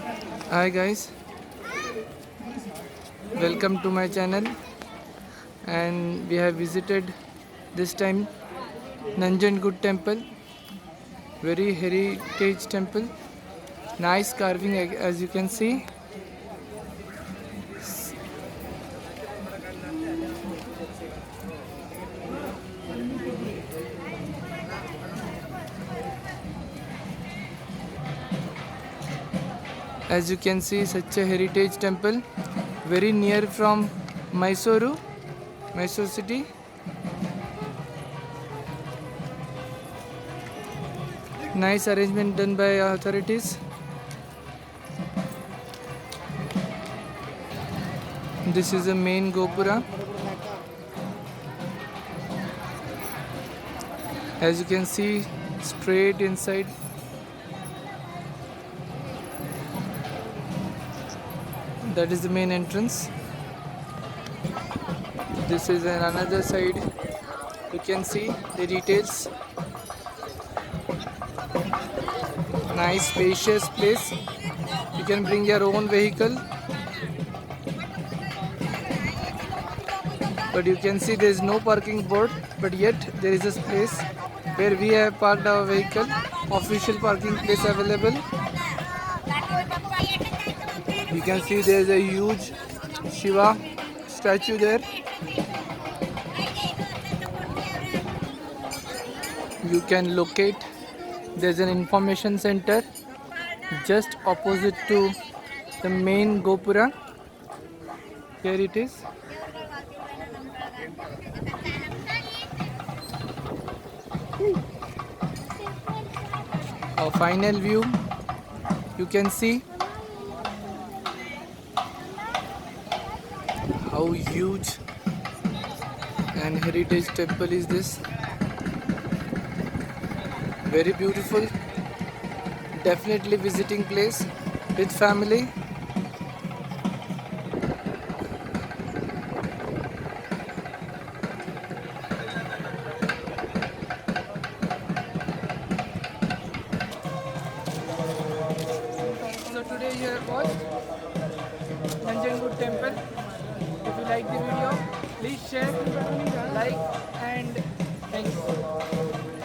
Hi guys, welcome to my channel, and we have visited this time Nanjangud Temple, very heritage temple, nice carving as you can see. As you can see, such a heritage temple, very near from Mysuru city. Nice arrangement done by authorities. This is the main Gopura. As you can see, straight inside. That is the main entrance. This is another side. You can see the details. Nice spacious place. You can bring your own vehicle. But you can see there is no parking board, but yet there is a place where we have parked our vehicle. Official parking place available. You can see there is a huge Shiva statue there. You can locate, there's an information center just opposite to the main Gopura. Here it is. A final view, you can see how huge and heritage temple is this. Very beautiful, definitely visiting place with family. So today you have watched Nanjangud Temple. If you like the video, please share, like, and thank you.